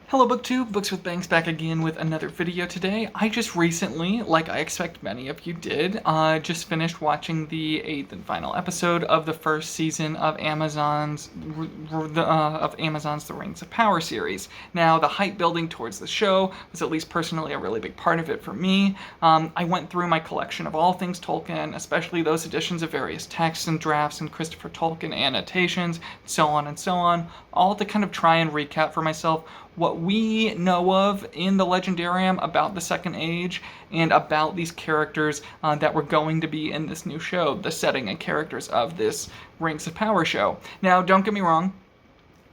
Hello BookTube, Books with Banks back again with another video today. I just recently, like I expect many of you did, just finished watching the 8th and final episode of the first season of Amazon's The Rings of Power series. Now, the hype building towards the show was at least personally a really big part of it for me. I went through my collection of all things Tolkien, especially those editions of various texts and drafts and Christopher Tolkien annotations, so on, all to kind of try and recap for myself what we know of in the Legendarium about the Second Age and about these characters that were going to be in this new show, the setting and characters of this Rings of Power show. Now, don't get me wrong,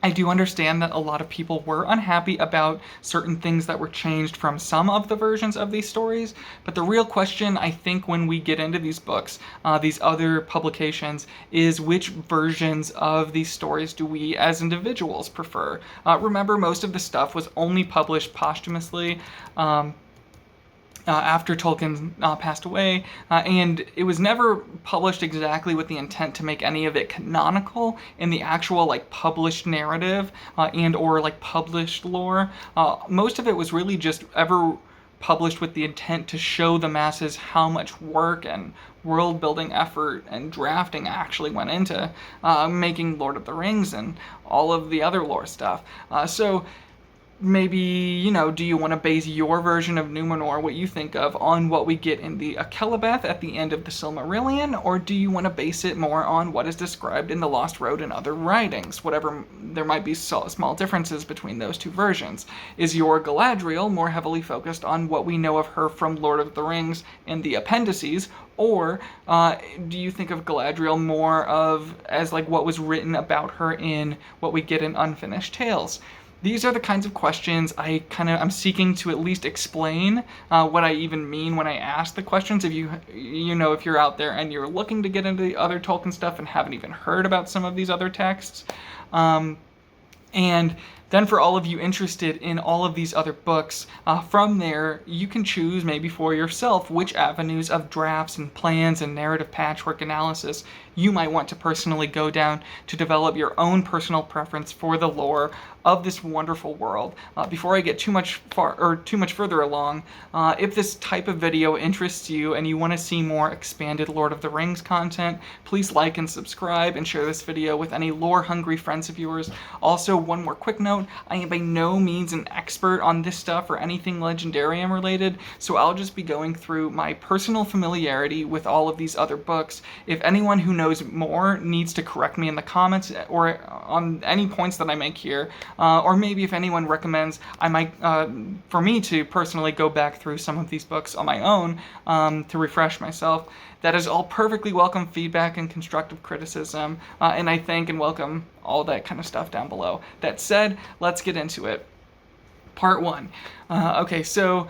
I do understand that a lot of people were unhappy about certain things that were changed from some of the versions of these stories, but the real question, I think, when we get into these books, these other publications, is which versions of these stories do we as individuals prefer? Remember, most of the stuff was only published posthumously. After Tolkien passed away, and it was never published exactly with the intent to make any of it canonical in the actual published narrative and or published lore. Most of it was really just ever published with the intent to show the masses how much work and world building effort and drafting actually went into making Lord of the Rings and all of the other lore stuff. So maybe, do you want to base your version of Numenor, what you think of, on what we get in the Akelabeth at the end of the Silmarillion, or do you want to base it more on what is described in the Lost Road and other writings, whatever there might be small differences between those two versions? Is your Galadriel more heavily focused on what we know of her from Lord of the Rings and the appendices, or do you think of Galadriel more as what was written about her in what we get in Unfinished Tales? These are the kinds of questions I'm seeking to at least explain what I even mean when I ask the questions. If if you're out there and you're looking to get into the other Tolkien stuff and haven't even heard about some of these other texts, and then for all of you interested in all of these other books, from there you can choose maybe for yourself which avenues of drafts and plans and narrative patchwork analysis you might want to personally go down to develop your own personal preference for the lore of this wonderful world. Before I get too much further along, if this type of video interests you and you want to see more expanded Lord of the Rings content, please like and subscribe and share this video with any lore-hungry friends of yours. Also, one more quick note, I am by no means an expert on this stuff or anything Legendarium related, so I'll just be going through my personal familiarity with all of these other books. If anyone who knows more needs to correct me in the comments or on any points that I make here, or maybe if anyone recommends for me to personally go back through some of these books on my own to refresh myself, that is all perfectly welcome feedback and constructive criticism, and I thank and welcome all that kind of stuff down below. That said, let's get into it. Part 1. Okay, so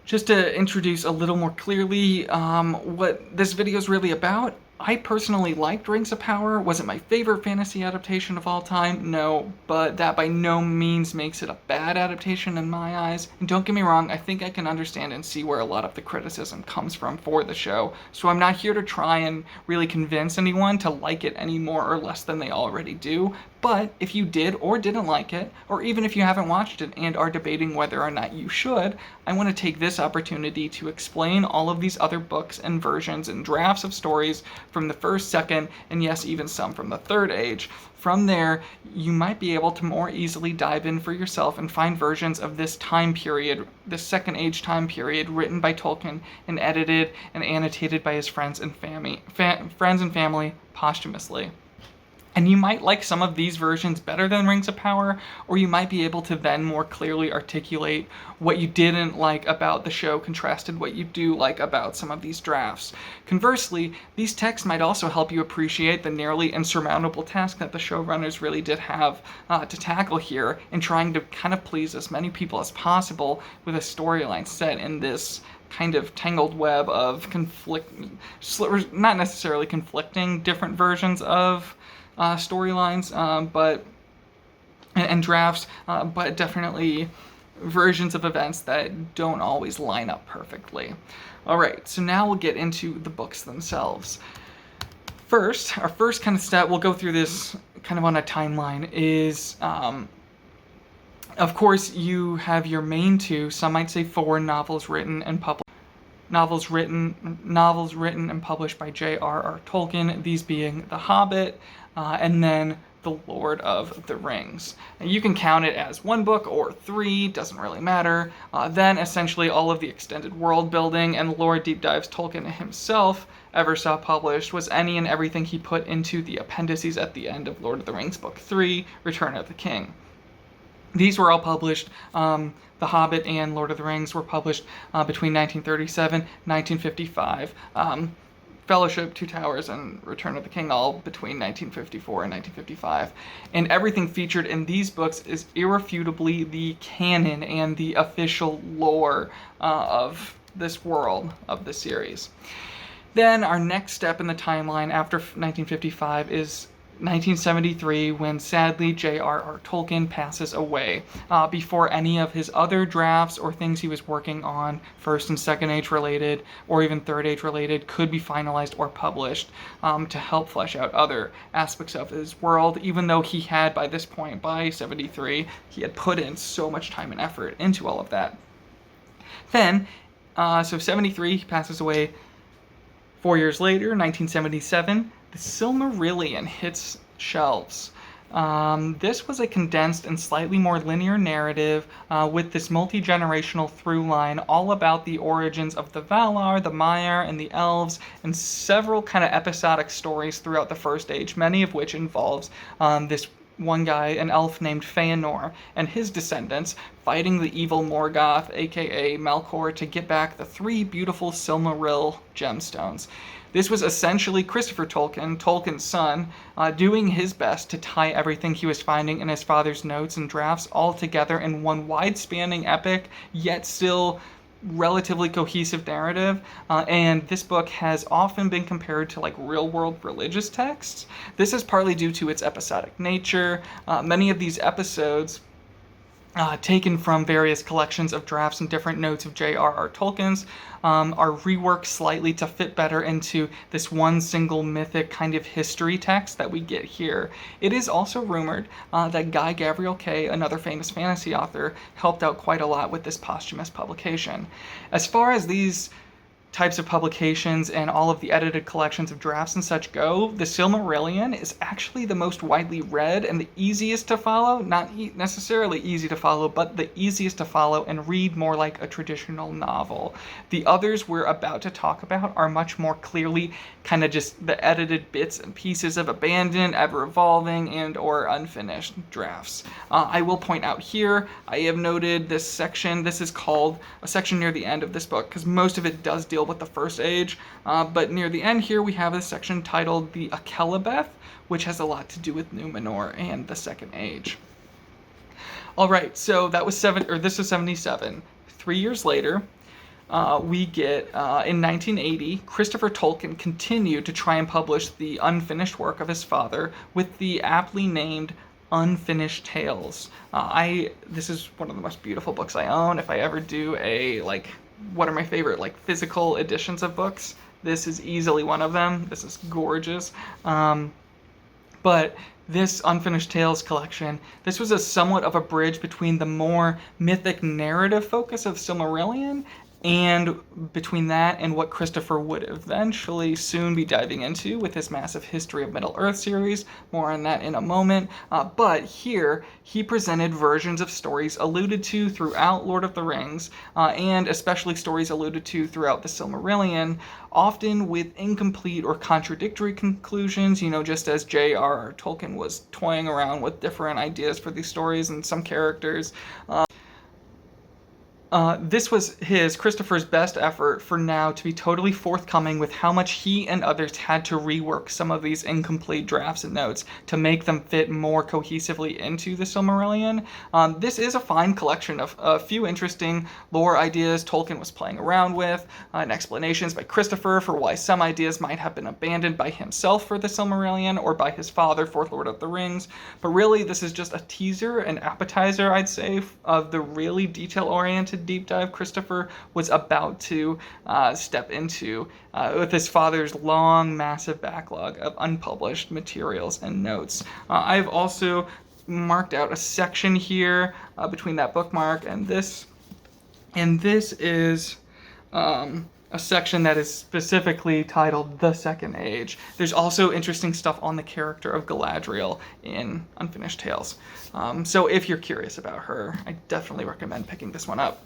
just to introduce a little more clearly what this video is really about, I personally liked Rings of Power. Was it my favorite fantasy adaptation of all time? No, but that by no means makes it a bad adaptation in my eyes. And don't get me wrong, I think I can understand and see where a lot of the criticism comes from for the show, so I'm not here to try and really convince anyone to like it any more or less than they already do. But if you did or didn't like it, or even if you haven't watched it and are debating whether or not you should, I want to take this opportunity to explain all of these other books and versions and drafts of stories from the first, second, and yes, even some from the Third Age. From there, you might be able to more easily dive in for yourself and find versions of this time period, this Second Age time period, written by Tolkien and edited and annotated by his friends and family posthumously. And you might like some of these versions better than Rings of Power, or you might be able to then more clearly articulate what you didn't like about the show contrasted what you do like about some of these drafts. Conversely, these texts might also help you appreciate the nearly insurmountable task that the showrunners really did have to tackle here in trying to kind of please as many people as possible with a storyline set in this kind of tangled web of not necessarily conflicting different versions of storylines, and drafts, but definitely versions of events that don't always line up perfectly. Alright, so now we'll get into the books themselves. First, our first kind of step, we'll go through this kind of on a timeline, is Of course, you have your main two, some might say four novels written and published. Novels written and published by J.R.R. Tolkien, these being The Hobbit, and then The Lord of the Rings. And you can count it as one book or three, doesn't really matter. Then essentially all of the extended world building and lore deep dives Tolkien himself ever saw published was any and everything he put into the appendices at the end of Lord of the Rings Book 3, Return of the King. These were all published. The Hobbit and Lord of the Rings were published between 1937 and 1955. Fellowship, Two Towers, and Return of the King all between 1954 and 1955. And everything featured in these books is irrefutably the canon and the official lore of this world, of the series. Then our next step in the timeline after 1955 is 1973, when sadly J.R.R. Tolkien passes away, before any of his other drafts or things he was working on, First and Second Age related, or even Third Age related, could be finalized or published to help flesh out other aspects of his world, even though he had, by this point, by 73, he had put in so much time and effort into all of that. Then, so 73, he passes away. 4 years later, 1977, the Silmarillion hits shelves. This was a condensed and slightly more linear narrative with this multi-generational through line all about the origins of the Valar, the Maiar, and the Elves, and several kind of episodic stories throughout the First Age, many of which involves this one guy, an elf named Feanor, and his descendants fighting the evil Morgoth, aka Melkor, to get back the three beautiful Silmaril gemstones. This was essentially Christopher Tolkien, Tolkien's son, doing his best to tie everything he was finding in his father's notes and drafts all together in one wide-spanning epic, yet still relatively cohesive narrative, and this book has often been compared to like real-world religious texts. This is partly due to its episodic nature. Many of these episodes taken from various collections of drafts and different notes of J.R.R. Tolkien's, are reworked slightly to fit better into this one single mythic kind of history text that we get here. It is also rumored that Guy Gavriel Kay, another famous fantasy author, helped out quite a lot with this posthumous publication. As far as these types of publications and all of the edited collections of drafts and such go, the Silmarillion is actually the most widely read and the easiest to follow. Not necessarily easy to follow, but the easiest to follow and read more like a traditional novel. The others we're about to talk about are much more clearly kind of just the edited bits and pieces of abandoned, ever-evolving, and or unfinished drafts. I will point out here, I have noted this section. This is called a section near the end of this book because most of it does deal with the First Age, but near the end here we have a section titled the Akelabeth, which has a lot to do with Numenor and the Second Age. All right, so that was this was 77. 3 years later, we get, in 1980, Christopher Tolkien continued to try and publish the unfinished work of his father with the aptly named Unfinished Tales. This is one of the most beautiful books I own. If I ever do what are my favorite physical editions of books, this is easily one of them. This is gorgeous. But this Unfinished Tales collection, this was a somewhat of a bridge between the more mythic narrative focus of Silmarillion and between that and what Christopher would eventually soon be diving into with his massive History of Middle-earth series. More on that in a moment. But here, he presented versions of stories alluded to throughout Lord of the Rings, and especially stories alluded to throughout the Silmarillion, often with incomplete or contradictory conclusions, just as J.R.R. Tolkien was toying around with different ideas for these stories and some characters. This was Christopher's best effort for now to be totally forthcoming with how much he and others had to rework some of these incomplete drafts and notes to make them fit more cohesively into the Silmarillion. This is a fine collection of a few interesting lore ideas Tolkien was playing around with, and explanations by Christopher for why some ideas might have been abandoned by himself for the Silmarillion or by his father for Lord of the Rings. But really, this is just a teaser, an appetizer, I'd say, of the really detail-oriented deep dive Christopher was about to step into with his father's long, massive backlog of unpublished materials and notes. I've also marked out a section here between that bookmark and this. And this is a section that is specifically titled The Second Age. There's also interesting stuff on the character of Galadriel in Unfinished Tales. So if you're curious about her, I definitely recommend picking this one up.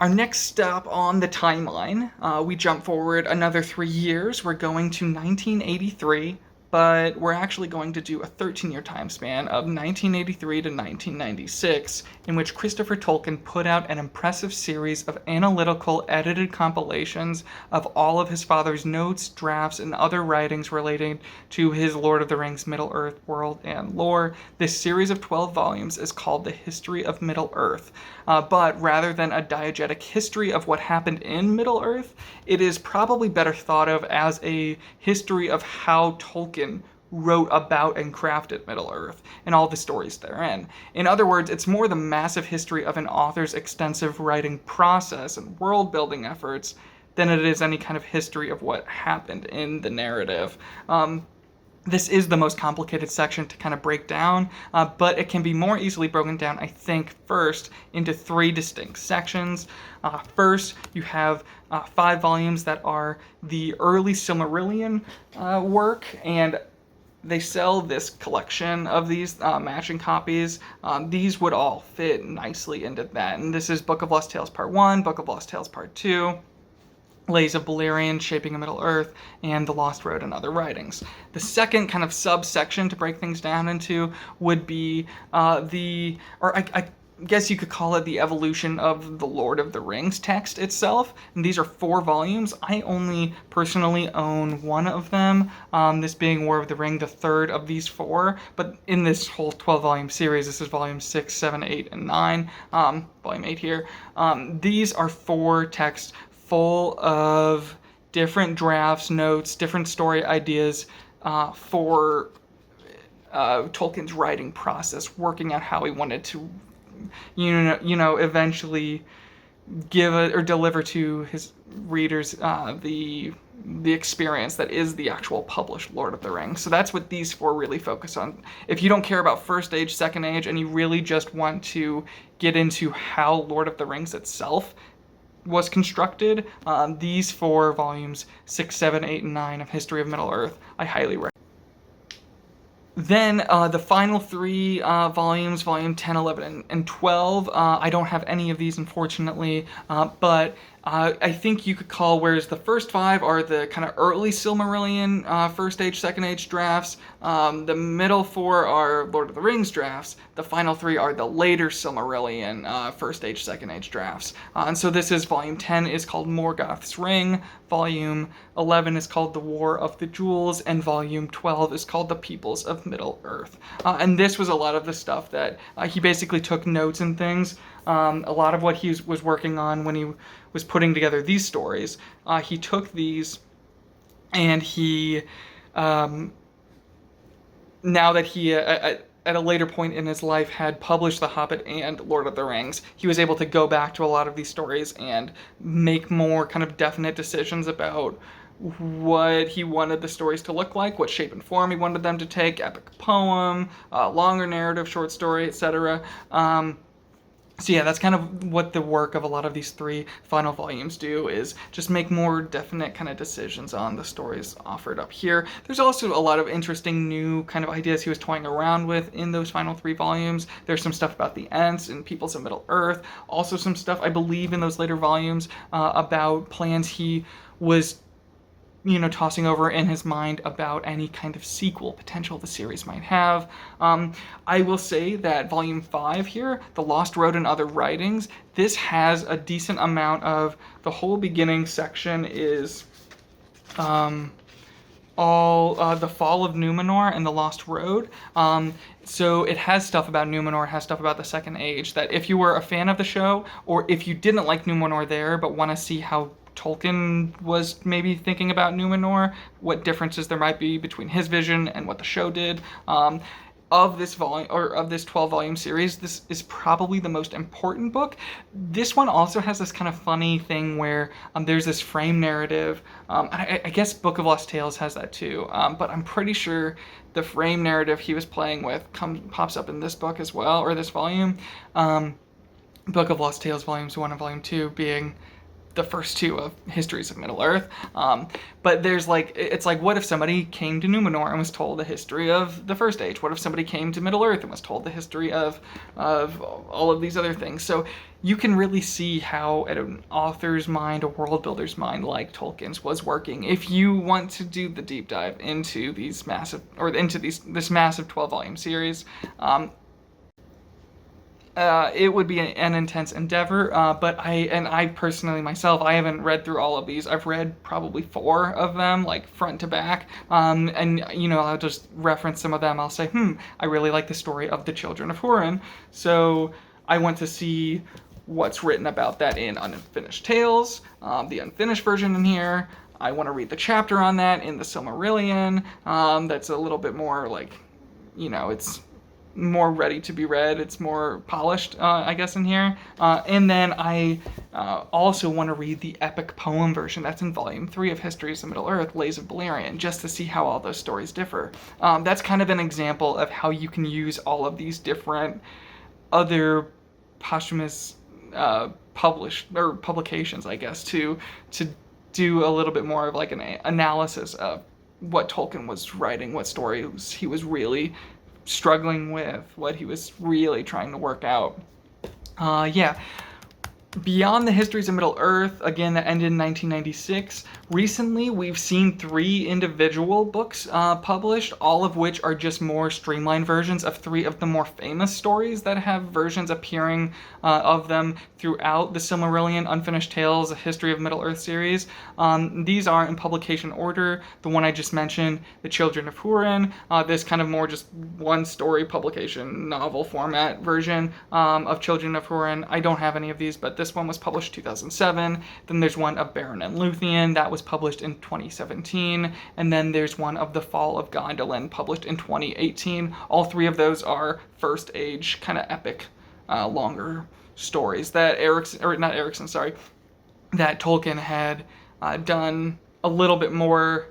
Our next stop on the timeline, we jump forward another 3 years. We're going to 1983, but we're actually going to do a 13-year time span of 1983 to 1996, in which Christopher Tolkien put out an impressive series of analytical, edited compilations of all of his father's notes, drafts, and other writings relating to his Lord of the Rings Middle-earth world and lore. This series of 12 volumes is called The History of Middle-earth. But rather than a diegetic history of what happened in Middle-earth, it is probably better thought of as a history of how Tolkien wrote about and crafted Middle-earth and all the stories therein. In other words, it's more the massive history of an author's extensive writing process and world-building efforts than it is any kind of history of what happened in the narrative. This is the most complicated section to kind of break down, but it can be more easily broken down, I think, first into 3 distinct sections. First, you have 5 volumes that are the early Silmarillion work, and they sell this collection of these matching copies. These would all fit nicely into that. And this is Book of Lost Tales Part 1, Book of Lost Tales Part 2, Lays of Beleriand, Shaping a Middle-earth, and The Lost Road and Other Writings. The second kind of subsection to break things down into would be I guess you could call it the evolution of the Lord of the Rings text itself. And these are 4 volumes. I only personally own one of them, this being War of the Ring, the third of these 4. But in this whole 12-volume series, this is volume 6, 7, 8, and 9, volume 8 here. These are 4 texts full of different drafts, notes, different story ideas for Tolkien's writing process, working out how he wanted to eventually give or deliver to his readers the experience that is the actual published Lord of the Rings. So that's what these 4 really focus on. If you don't care about First Age, Second Age, and you really just want to get into how Lord of the Rings itself was constructed, these 4 volumes, 6, 7, 8, and 9 of History of Middle-earth, I highly recommend. Then the final 3 volumes, volume 10, 11, and 12, I don't have any of these, unfortunately, but I think you could call, whereas the first 5 are the kind of early Silmarillion First Age, Second Age drafts, the middle 4 are Lord of the Rings drafts, the final 3 are the later Silmarillion First Age, Second Age drafts. And so this is volume 10 is called Morgoth's Ring, volume 11 is called The War of the Jewels, and volume 12 is called The Peoples of Middle-earth. And this was a lot of the stuff that he basically took notes and things. A lot of what he was working on when he was putting together these stories, he took these and he, now that he, at a later point in his life, had published The Hobbit and Lord of the Rings, he was able to go back to a lot of these stories and make more kind of definite decisions about what he wanted the stories to look like, what shape and form he wanted them to take, epic poem, longer narrative, short story, etc. So yeah, that's kind of what the work of a lot of these 3 final volumes do, is just make more definite kind of decisions on the stories offered up here. There's also a lot of interesting new kind of ideas he was toying around with in those final 3 volumes. There's some stuff about the Ents and Peoples of Middle-earth. Also some stuff, I believe, in those later volumes about plans he was tossing over in his mind about any kind of sequel potential the series might have. I will say that volume 5 here, The Lost Road and Other Writings, this has a decent amount of, the whole beginning section is all the fall of Numenor and the Lost Road. So it has stuff about Numenor, it has stuff about the Second Age, that if you were a fan of the show, or if you didn't like Numenor there but want to see how Tolkien was maybe thinking about Numenor, what differences there might be between his vision and what the show did. of this volume, or of this 12-volume series, this is probably the most important book. This one also has this kind of funny thing where there's this frame narrative. I guess Book of Lost Tales has that too, but I'm pretty sure the frame narrative he was playing with pops up in this book as well, or this volume. Book of Lost Tales Volumes 1 and Volume 2 being the first two of Histories of Middle-earth. But there's like, it's like, what if somebody came to Numenor and was told the history of the First Age? What if somebody came to Middle-earth and was told the history of all of these other things? So you can really see how an author's mind, a world builder's mind like Tolkien's was working. If you want to do the deep dive into these massive, or into this massive 12-volume series, it would be an intense endeavor, but I personally myself, I haven't read through all of these. I've read probably 4 of them, like front to back, and you know, I'll just reference some of them. I'll say, I really like the story of the Children of Húrin, so I want to see what's written about that in Unfinished Tales, the unfinished version in here. I want to read the chapter on that in the Silmarillion. That's a little bit more like, you know, it's more ready to be read. It's more polished, I guess, in here. And then I also want to read the epic poem version that's in Volume 3 of Histories of Middle-earth, Lays of Beleriand, just to see how all those stories differ. That's kind of an example of how you can use all of these different other posthumous publications, I guess, to do a little bit more of like an analysis of what Tolkien was writing, what stories he was really struggling with, what he was really trying to work out. Yeah. Beyond the Histories of Middle-earth, again, that ended in 1996, recently we've seen 3 individual books published, all of which are just more streamlined versions of 3 of the more famous stories that have versions appearing of them throughout the Silmarillion, Unfinished Tales, a History of Middle-earth series. These are in publication order. The one I just mentioned, The Children of Húrin, this kind of more just one-story publication, novel format version of Children of Húrin. I don't have any of these, but this one was published 2007. Then there's one of Beren and Luthien that was published in 2017. And then there's one of The Fall of Gondolin published in 2018. All 3 of those are First Age kind of epic, longer stories that that Tolkien had done a little bit more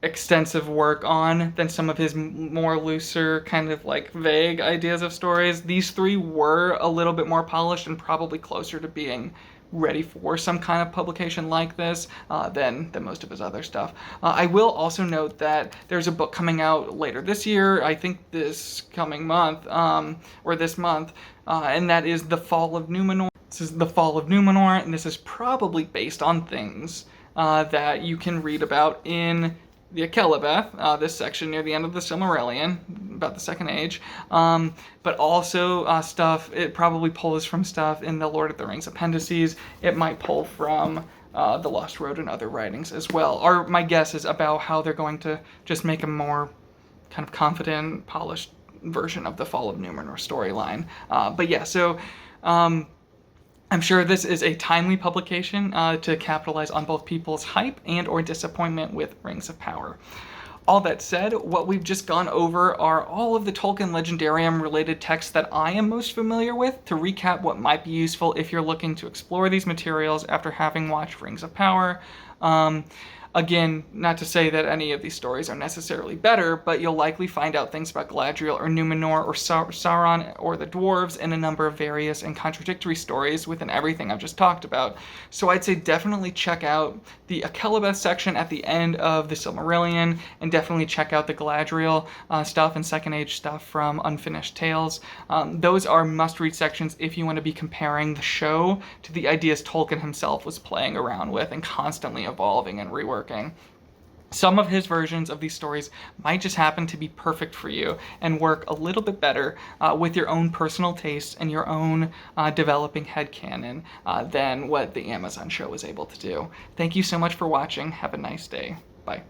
extensive work on than some of his more looser, kind of like vague ideas of stories. These 3 were a little bit more polished and probably closer to being ready for some kind of publication like this than most of his other stuff. I will also note that there's a book coming out later this year, I think this coming month, or this month, and that is The Fall of Numenor. This is The Fall of Numenor, and this is probably based on things that you can read about in the Akelabeth, this section near the end of the Silmarillion, about the Second Age, but also stuff, it probably pulls from stuff in the Lord of the Rings appendices. It might pull from The Lost Road and other writings as well. Or my guess is about how they're going to just make a more kind of confident, polished version of the Fall of Numenor storyline. But yeah, so I'm sure this is a timely publication to capitalize on both people's hype and or disappointment with Rings of Power. All that said, what we've just gone over are all of the Tolkien Legendarium related texts that I am most familiar with, to recap what might be useful if you're looking to explore these materials after having watched Rings of Power. Again, not to say that any of these stories are necessarily better, but you'll likely find out things about Galadriel or Numenor or Sauron or the dwarves in a number of various and contradictory stories within everything I've just talked about. So I'd say definitely check out the Akelabeth section at the end of the Silmarillion, and definitely check out the Galadriel stuff and Second Age stuff from Unfinished Tales. Those are must-read sections if you want to be comparing the show to the ideas Tolkien himself was playing around with and constantly evolving and reworking. Some of his versions of these stories might just happen to be perfect for you and work a little bit better with your own personal tastes and your own developing headcanon than what the Amazon show was able to do. Thank you so much for watching. Have a nice day. Bye.